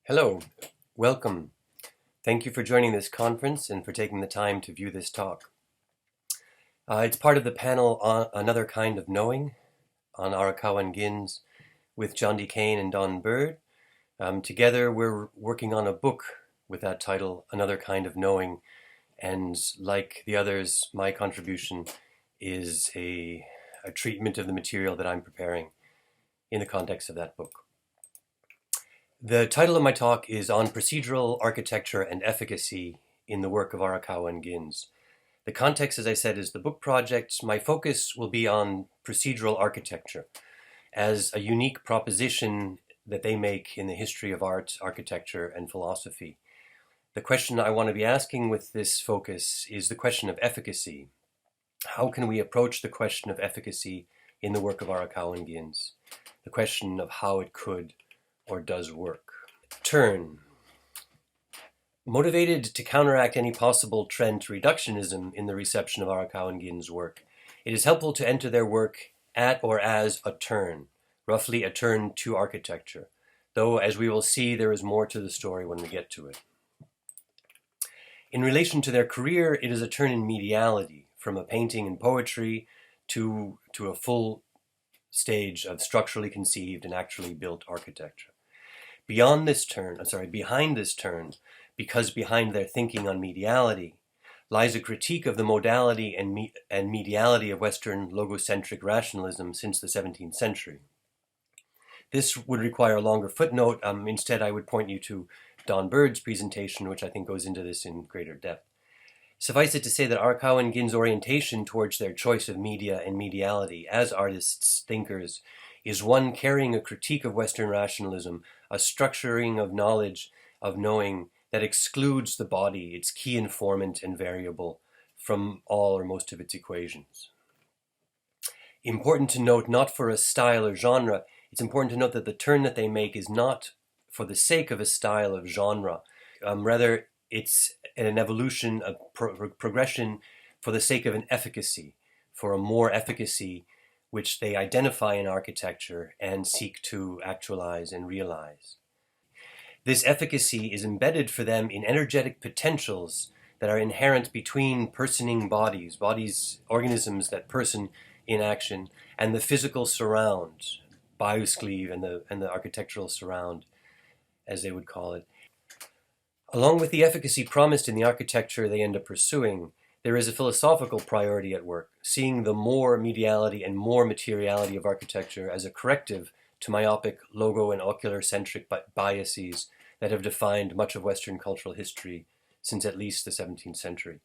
Hello, welcome. Thank you for joining this conference and for taking the time to view this talk. It's part of the panel on Another Kind of Knowing on Arakawa and Gin's with Jondi, Keane and Byrd. Together we're working on a book with that title, Another Kind of Knowing, and like the others, my contribution is a treatment of the material that I'm preparing in the context of that book. The title of my talk is on procedural architecture and efficacy in the work of Arakawa and Gin's. The context, as I said, is the book project. My focus will be on procedural architecture as a unique proposition that they make in the history of art, architecture, and philosophy. The question I want to be asking with this focus is the question of efficacy. How can we approach the question of efficacy in the work of Arakawa and Gin's? The question of how it could or does work. Turn. Motivated to counteract any possible trend to reductionism in the reception of Arakawa and Gin's work, it is helpful to enter their work at or as a turn, roughly a turn to architecture, though as we will see there is more to the story when we get to it. In relation to their career, it is a turn in mediality, from a painting and poetry to a full stage of structurally conceived and actually built architecture. Behind this turn, because behind their thinking on mediality, lies a critique of the modality and mediality of Western logocentric rationalism since the 17th century. This would require a longer footnote. Instead, I would point you to Byrd's presentation, which I think goes into this in greater depth. Suffice it to say that Arakawa and Gin's orientation towards their choice of media and mediality as artists, thinkers, is one carrying a critique of Western rationalism, a structuring of knowledge, of knowing that excludes the body, its key informant and variable, from all or most of its equations. Important to note, not for a style or genre, it's important to note that the turn that they make is not for the sake of a style of genre. Rather, it's an evolution, a progression for the sake of an efficacy, for a more efficacy which they identify in architecture and seek to actualize and realize. This efficacy is embedded for them in energetic potentials that are inherent between personing bodies, organisms that person in action, and the physical surround, bioscleve and the architectural surround, as they would call it. Along with the efficacy promised in the architecture they end up pursuing, there is a philosophical priority at work, seeing the more mediality and more materiality of architecture as a corrective to myopic logo and ocular-centric biases that have defined much of Western cultural history since at least the 17th century.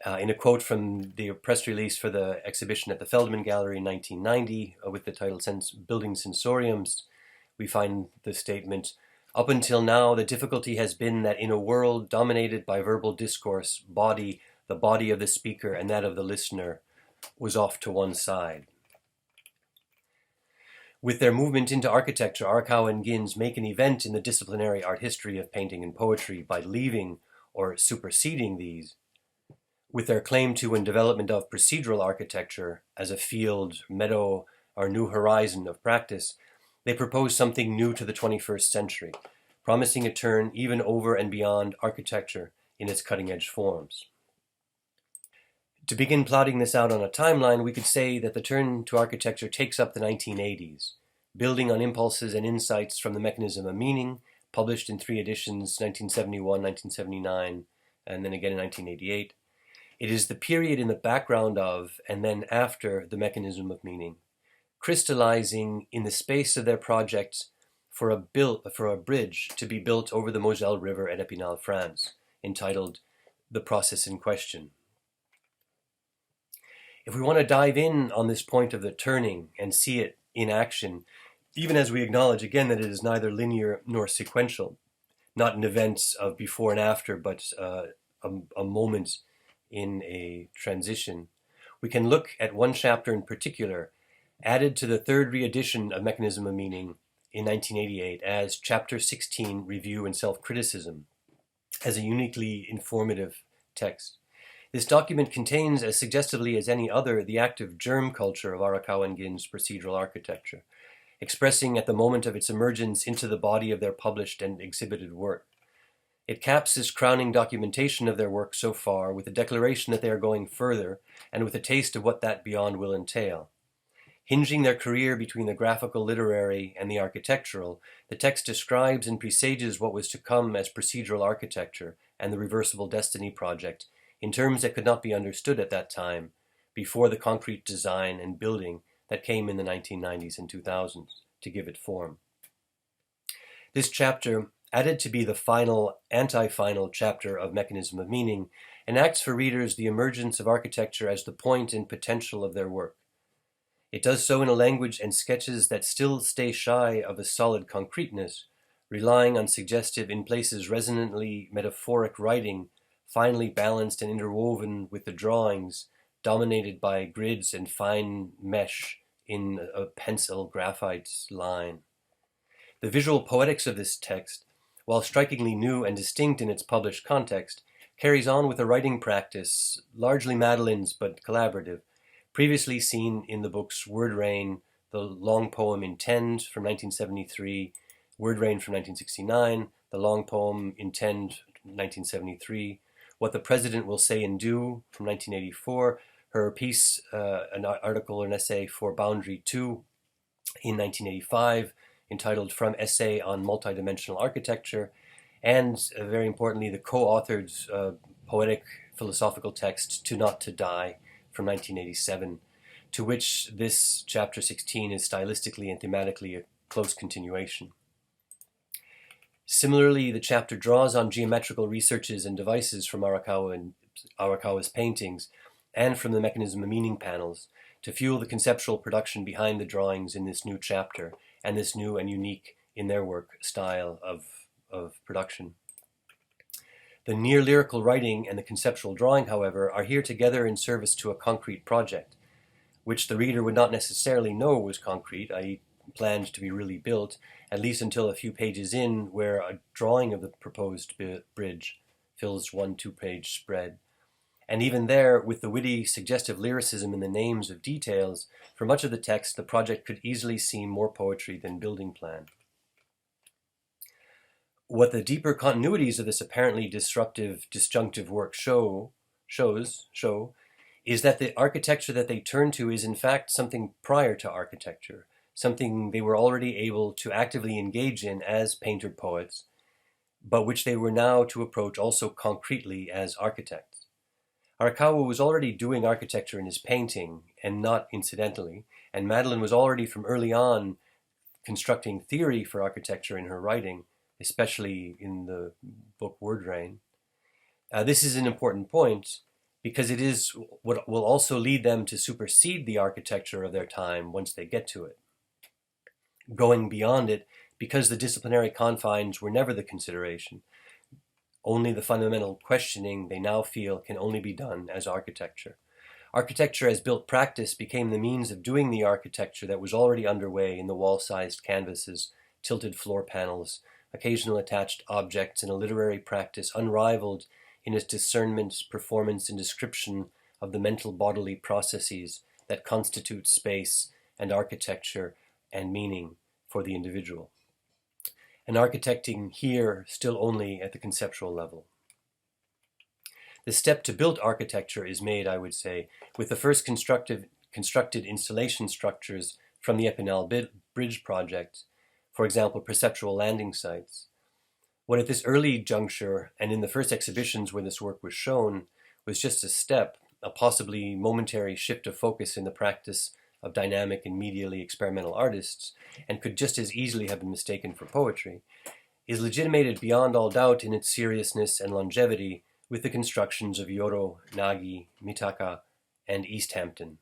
In a quote from the press release for the exhibition at the Feldman Gallery in 1990 with the title Building Sensoriums, we find the statement, "Up until now, the difficulty has been that in a world dominated by verbal discourse, the body of the speaker and that of the listener, was off to one side." With their movement into architecture, Arakawa and Gin's make an event in the disciplinary art history of painting and poetry by leaving or superseding these. With their claim to and development of procedural architecture as a field, meadow, or new horizon of practice, they propose something new to the 21st century, promising a turn even over and beyond architecture in its cutting-edge forms. To begin plotting this out on a timeline, we could say that the turn to architecture takes up the 1980s, building on impulses and insights from The Mechanism of Meaning, published in 3 editions, 1971, 1979, and then again in 1988. It is the period in the background of and then after The Mechanism of Meaning, crystallizing in the space of their project for a bridge to be built over the Moselle River at Epinal, France, entitled The Process in Question. If we want to dive in on this point of the turning and see it in action, even as we acknowledge again that it is neither linear nor sequential, not an event of before and after, but a moment in a transition, we can look at one chapter in particular, added to the 3rd re-edition of Mechanism of Meaning in 1988 as Chapter 16, Review and Self-Criticism, as a uniquely informative text. This document contains, as suggestively as any other, the active germ culture of Arakawa and Gin's procedural architecture. expressing at the moment of its emergence into the body of their published and exhibited work. It caps this crowning documentation of their work so far with a declaration that they are going further, and with a taste of what that beyond will entail. Hinging their career between the graphical literary and the architectural, the text describes and presages what was to come as procedural architecture and the reversible destiny project in terms that could not be understood at that time, before the concrete design and building that came in the 1990s and 2000s to give it form. This chapter, added to be the final, anti-final chapter of Mechanism of Meaning, enacts for readers the emergence of architecture as the point and potential of their work. It does so in a language and sketches that still stay shy of a solid concreteness, relying on suggestive, in places resonantly metaphoric writing, finely balanced and interwoven with the drawings, dominated by grids and fine mesh in a pencil graphite line. The visual poetics of this text, while strikingly new and distinct in its published context, carries on with a writing practice, largely Madeline's but collaborative, previously seen in the books Word Rain, the long poem Intend from 1973, Word Rain from 1969, the long poem Intend 1973, What the President Will Say and Do from 1984, her piece, an article or an essay for Boundary 2 in 1985, entitled From Essay on Multidimensional Architecture, and very importantly, the co-authored poetic philosophical text To Not to Die from 1987, to which this chapter 16 is stylistically and thematically a close continuation. Similarly, the chapter draws on geometrical researches and devices from Arakawa's paintings and from the Mechanism of Meaning panels to fuel the conceptual production behind the drawings in this new chapter and this new and unique, in their work, style of production. The near-lyrical writing and the conceptual drawing, however, are here together in service to a concrete project, which the reader would not necessarily know was concrete, i.e. planned to be really built, at least until a few pages in, where a drawing of the proposed bridge fills one 2-page spread. And even there, with the witty, suggestive lyricism in the names of details, for much of the text, the project could easily seem more poetry than building plan. What the deeper continuities of this apparently disruptive, disjunctive work show is that the architecture that they turn to is in fact something prior to architecture, something they were already able to actively engage in as painter poets, but which they were now to approach also concretely as architects. Arakawa was already doing architecture in his painting, and not incidentally, and Madeline was already from early on constructing theory for architecture in her writing, especially in the book Word Rain. This is an important point because it is what will also lead them to supersede the architecture of their time once they get to it. Going beyond it, because the disciplinary confines were never the consideration, only the fundamental questioning they now feel can only be done as architecture. Architecture as built practice became the means of doing the architecture that was already underway in the wall-sized canvases, tilted floor panels, occasional attached objects, and a literary practice unrivaled in its discernment, performance, and description of the mental bodily processes that constitute space and architecture and meaning for the individual. And architecting here still only at the conceptual level. The step to build architecture is made, I would say, with the first constructed installation structures from the Epinal Bridge project, for example, perceptual landing sites. What at this early juncture, and in the first exhibitions where this work was shown, was just a step, a possibly momentary shift of focus in the practice of dynamic and medially experimental artists, and could just as easily have been mistaken for poetry, is legitimated beyond all doubt in its seriousness and longevity with the constructions of Yoro, Nagi, Mitaka, and East Hampton.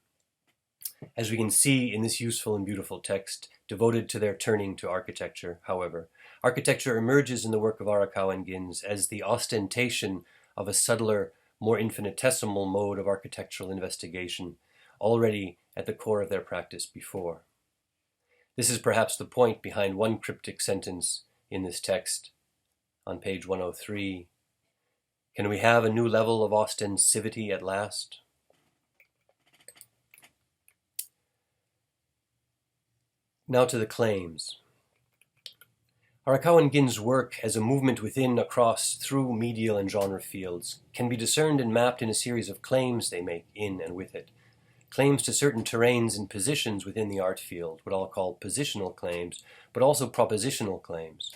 As we can see in this useful and beautiful text devoted to their turning to architecture, however, architecture emerges in the work of Arakawa and Ginz as the ostentation of a subtler, more infinitesimal mode of architectural investigation, already at the core of their practice before. This is perhaps the point behind one cryptic sentence in this text on page 103. Can we have a new level of ostensivity at last? Now to the claims. Arakawa and Gin's work as a movement within, across, through medial and genre fields can be discerned and mapped in a series of claims they make in and with it. Claims to certain terrains and positions within the art field, what I'll call positional claims, but also propositional claims.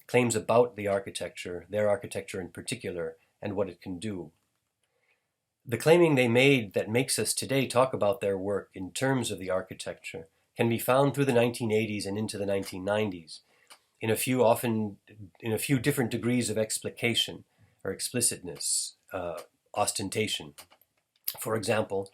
Claims about the architecture, their architecture in particular, and what it can do. The claiming they made that makes us today talk about their work in terms of the architecture can be found through the 1980s and into the 1990s, in a few different degrees of explication or explicitness, ostentation. For example,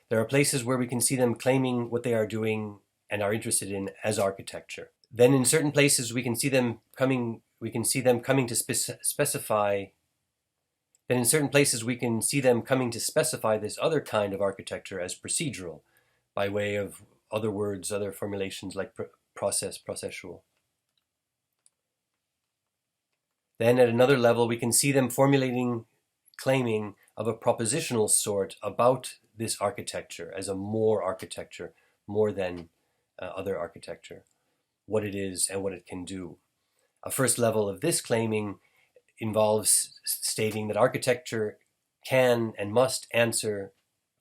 there are places where we can see them claiming what they are doing and are interested in as architecture. Then in certain places we can see them coming to specify. Then in certain places we can see them coming to specify this other kind of architecture as procedural, by way of other words, other formulations like processual. Then at another level, we can see them claiming of a propositional sort about this architecture as a more architecture, more than other architecture, what it is and what it can do. A first level of this claiming involves stating that architecture can and must answer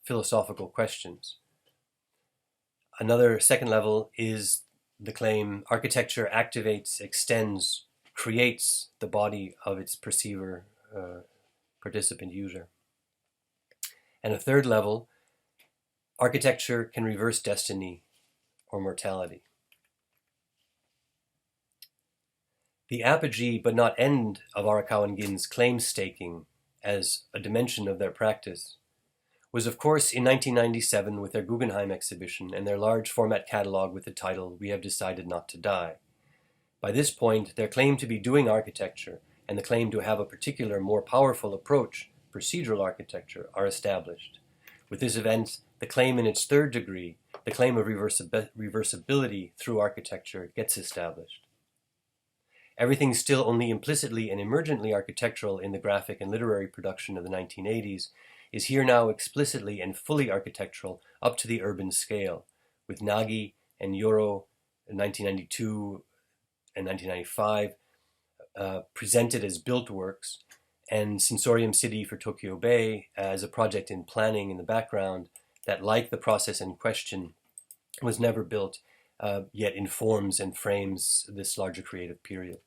philosophical questions. Another second level is the claim architecture activates, extends, creates the body of its perceiver, participant, user. And a third level, architecture can reverse destiny or mortality. The apogee but not end of Arakawa and Gin's claim staking as a dimension of their practice was of course in 1997 with their Guggenheim exhibition and their large format catalog with the title We Have Decided Not to Die. By this point, their claim to be doing architecture and the claim to have a particular, more powerful approach, procedural architecture, are established. With this event, the claim in its third degree, the claim of reversibility through architecture, gets established. Everything still only implicitly and emergently architectural in the graphic and literary production of the 1980s is here now explicitly and fully architectural up to the urban scale, with Nagi and Yoro in 1992 and 1995 presented as built works, and Sensorium City for Tokyo Bay as a project in planning in the background that, like the process in question, was never built, yet informs and frames this larger creative period.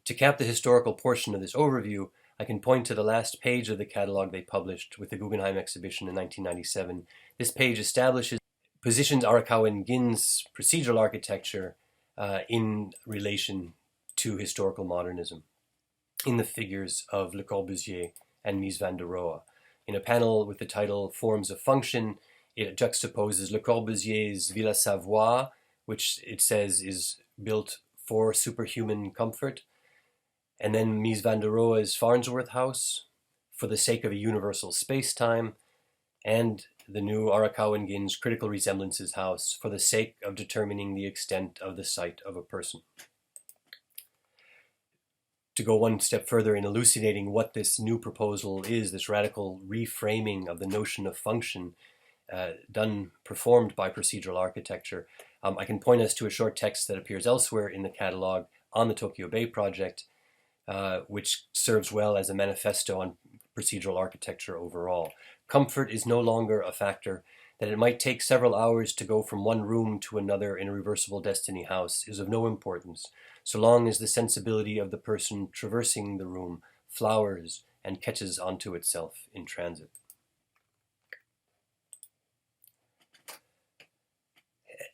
To cap the historical portion of this overview, I can point to the last page of the catalog they published with the Guggenheim exhibition in 1997. This page positions Arakawa and Gin's procedural architecture in relation to historical modernism, in the figures of Le Corbusier and Mies van der Rohe. In a panel with the title Forms of Function, it juxtaposes Le Corbusier's Villa Savoie, which it says is built for superhuman comfort, and then Mies van der Rohe's Farnsworth House, for the sake of a universal space-time, and the new Arakawa and Gin's Critical Resemblances House, for the sake of determining the extent of the sight of a person. To go one step further in elucidating what this new proposal is, this radical reframing of the notion of function performed by procedural architecture, I can point us to a short text that appears elsewhere in the catalog on the Tokyo Bay project, which serves well as a manifesto on procedural architecture overall. Comfort is no longer a factor. That it might take several hours to go from one room to another in a reversible destiny house is of no importance, so long as the sensibility of the person traversing the room flowers and catches onto itself in transit.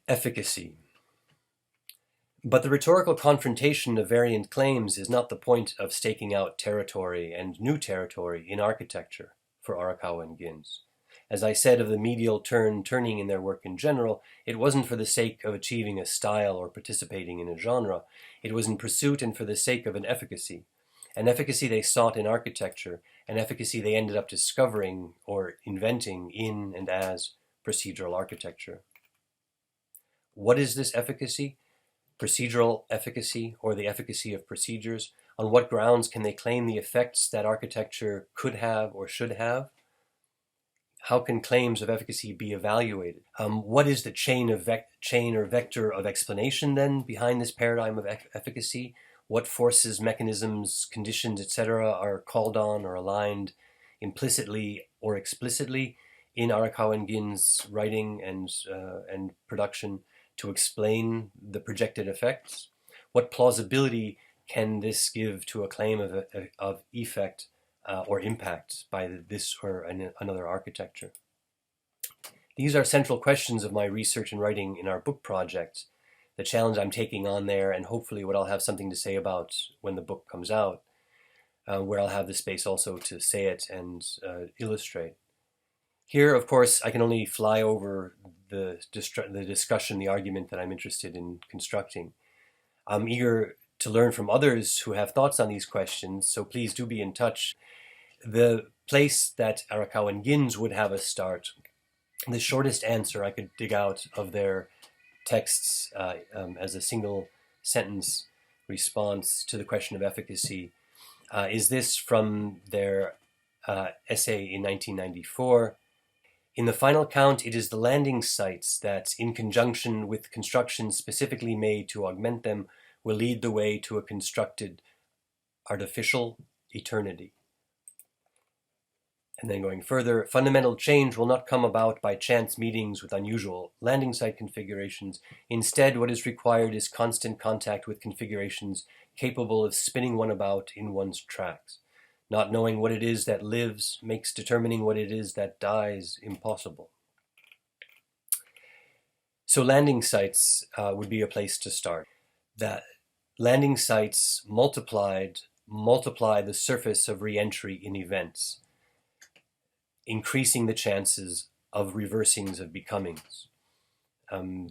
Efficacy. But the rhetorical confrontation of variant claims is not the point of staking out territory and new territory in architecture for Arakawa and Gin's. As I said of the medial turning in their work in general, it wasn't for the sake of achieving a style or participating in a genre. It was in pursuit and for the sake of an efficacy they sought in architecture, an efficacy they ended up discovering or inventing in and as procedural architecture. What is this efficacy? Procedural efficacy, or the efficacy of procedures? On what grounds can they claim the effects that architecture could have or should have? How can claims of efficacy be evaluated? What is the chain or vector of explanation then behind this paradigm of efficacy? What forces, mechanisms, conditions, etc. are called on or aligned implicitly or explicitly in Arakawa and Gin's writing and production to explain the projected effects? What plausibility can this give to a claim of effect or impact by this or another architecture? These are central questions of my research and writing in our book project, the challenge I'm taking on there, and hopefully what I'll have something to say about when the book comes out, where I'll have the space also to say it and illustrate. Here, of course, I can only fly over the discussion, the argument that I'm interested in constructing. I'm eager to learn from others who have thoughts on these questions, so please do be in touch. The place that Arakawa and Gin's would have us start, the shortest answer I could dig out of their texts as a single sentence response to the question of efficacy is this from their essay in 1994. In the final count, it is the landing sites that, in conjunction with constructions specifically made to augment them, will lead the way to a constructed artificial eternity. And then going further, fundamental change will not come about by chance meetings with unusual landing site configurations. Instead, what is required is constant contact with configurations capable of spinning one about in one's tracks. Not knowing what it is that lives makes determining what it is that dies impossible. So landing sites would be a place to start. That landing sites multiply the surface of re-entry in events, increasing the chances of reversing's of becomings.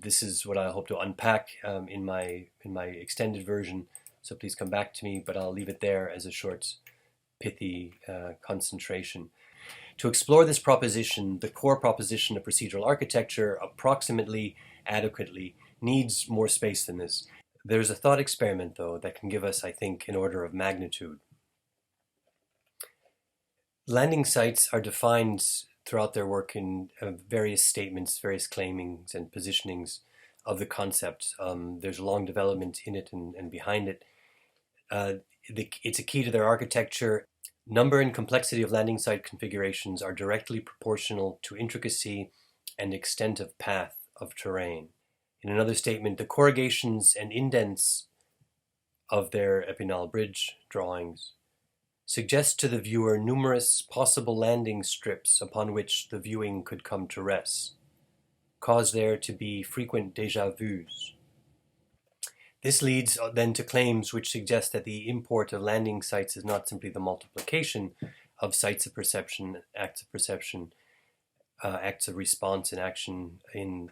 This is what I hope to unpack in my extended version, so please come back to me, but I'll leave it there as a short, pithy concentration. To explore this proposition, the core proposition of procedural architecture, approximately adequately, needs more space than this. There's a thought experiment, though, that can give us, I think, an order of magnitude. Landing sites are defined throughout their work in various statements, various claimings and positionings of the concept. There's a long development in it and behind it. It's a key to their architecture. Number and complexity of landing site configurations are directly proportional to intricacy and extent of path of terrain. In another statement, the corrugations and indents of their Epinal Bridge drawings suggest to the viewer numerous possible landing strips upon which the viewing could come to rest, cause there to be frequent déjà vus. This leads then to claims which suggest that the import of landing sites is not simply the multiplication of sites of perception, acts of response in action in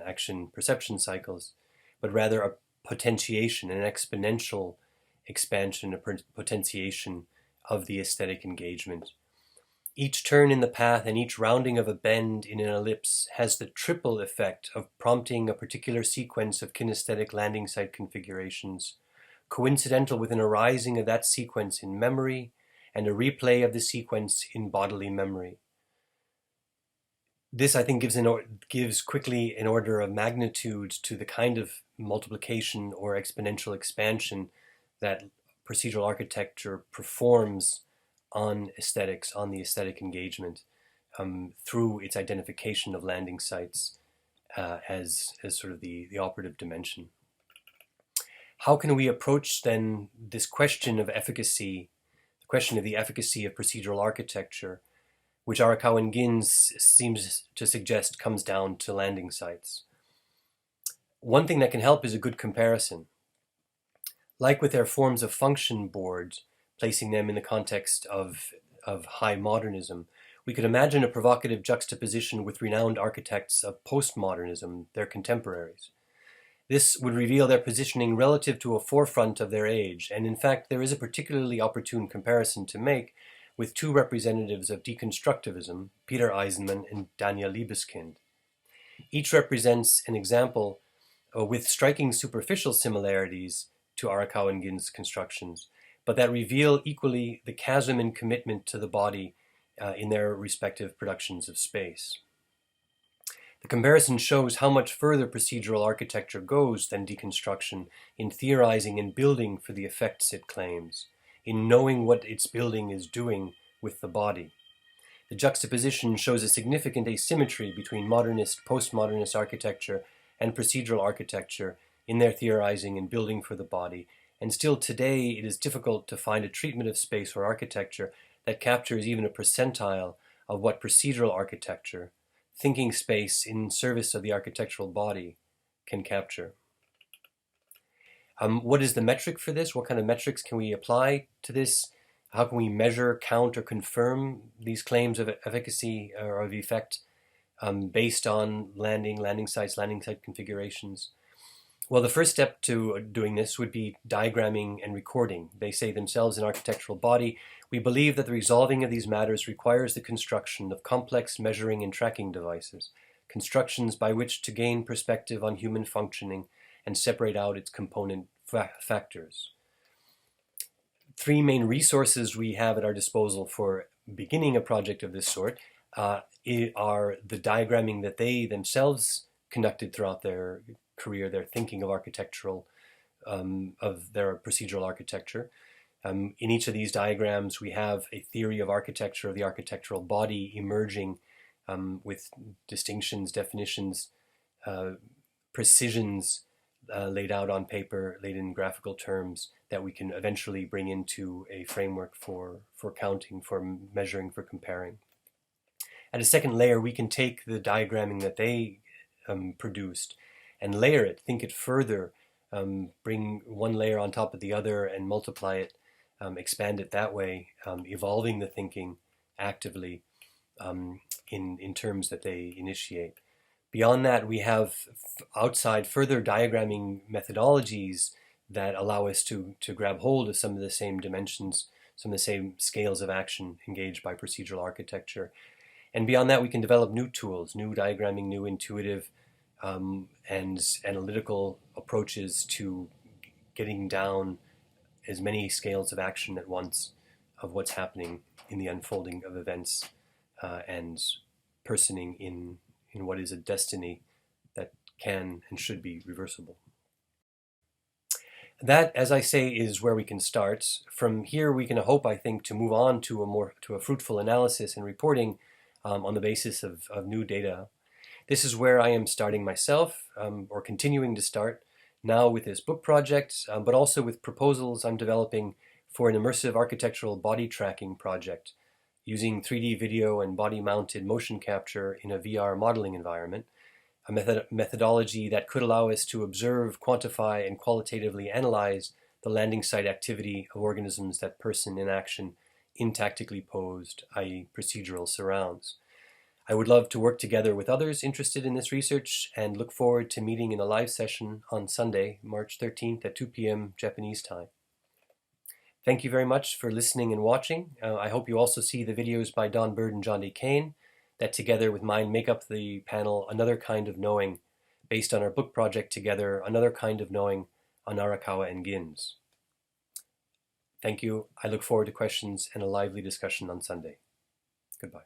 action perception cycles, but rather a potentiation, an exponential expansion, a potentiation of the aesthetic engagement. Each turn in the path and each rounding of a bend in an ellipse has the triple effect of prompting a particular sequence of kinesthetic landing site configurations, coincidental with an arising of that sequence in memory and a replay of the sequence in bodily memory. This, I think, gives quickly an order of magnitude to the kind of multiplication or exponential expansion that procedural architecture performs on aesthetics, on the aesthetic engagement, through its identification of landing sites as sort of the operative dimension. How can we approach then this question of efficacy, the question of the efficacy of procedural architecture, which Arakawa and Gin's seems to suggest comes down to landing sites? One thing that can help is a good comparison. Like with their forms of function boards, placing them in the context of high modernism, we could imagine a provocative juxtaposition with renowned architects of postmodernism, their contemporaries. This would reveal their positioning relative to a forefront of their age, and in fact there is a particularly opportune comparison to make with two representatives of deconstructivism, Peter Eisenman and Daniel Libeskind. Each represents an example with striking superficial similarities to Arakawa and Gin's constructions, but that reveal equally the chasm in commitment to the body in their respective productions of space. The comparison shows how much further procedural architecture goes than deconstruction in theorizing and building for the effects it claims, in knowing what its building is doing with the body. The juxtaposition shows a significant asymmetry between modernist, postmodernist architecture and procedural architecture in their theorizing and building for the body, and still today it is difficult to find a treatment of space or architecture that captures even a percentile of what procedural architecture, thinking space in service of the architectural body, can capture. What is the metric for this? What kind of metrics can we apply to this? How can we measure, count, or confirm these claims of efficacy or of effect based on landing site configurations? Well, the first step to doing this would be diagramming and recording. They say themselves in architectural body, we believe that the resolving of these matters requires the construction of complex measuring and tracking devices, constructions by which to gain perspective on human functioning and separate out its component factors. Three main resources we have at our disposal for beginning a project of this sort are the diagramming that they themselves conducted throughout their career, their thinking of architectural, of their procedural architecture. In each of these diagrams, we have a theory of architecture, of the architectural body emerging with distinctions, definitions, precisions laid out on paper, laid in graphical terms that we can eventually bring into a framework for counting, for measuring, for comparing. At a second layer, we can take the diagramming that they produced and layer it, think it further, bring one layer on top of the other and multiply it, expand it that way, evolving the thinking actively in terms that they initiate. Beyond that, we have outside further diagramming methodologies that allow us to grab hold of some of the same dimensions, some of the same scales of action engaged by procedural architecture. And beyond that, we can develop new tools, new diagramming, new intuitive and analytical approaches to getting down as many scales of action at once of what's happening in the unfolding of events and personing in what is a destiny that can and should be reversible. That, as I say, is where we can start. From here, we can hope, I think, to move on to a fruitful analysis and reporting on the basis of new data. This is where I am starting myself, or continuing to start, now with this book project, but also with proposals I'm developing for an immersive architectural body tracking project using 3D video and body-mounted motion capture in a VR modeling environment, a methodology that could allow us to observe, quantify, and qualitatively analyze the landing site activity of organisms that person in action in tactically posed, i.e. procedural surrounds. I would love to work together with others interested in this research and look forward to meeting in a live session on Sunday, March 13th at 2 p.m. Japanese time. Thank you very much for listening and watching. I hope you also see the videos by Byrd and Jondi Keane that together with mine make up the panel Another Kind of Knowing, based on our book project together, Another Kind of Knowing on Arakawa and Gins. Thank you. I look forward to questions and a lively discussion on Sunday. Goodbye.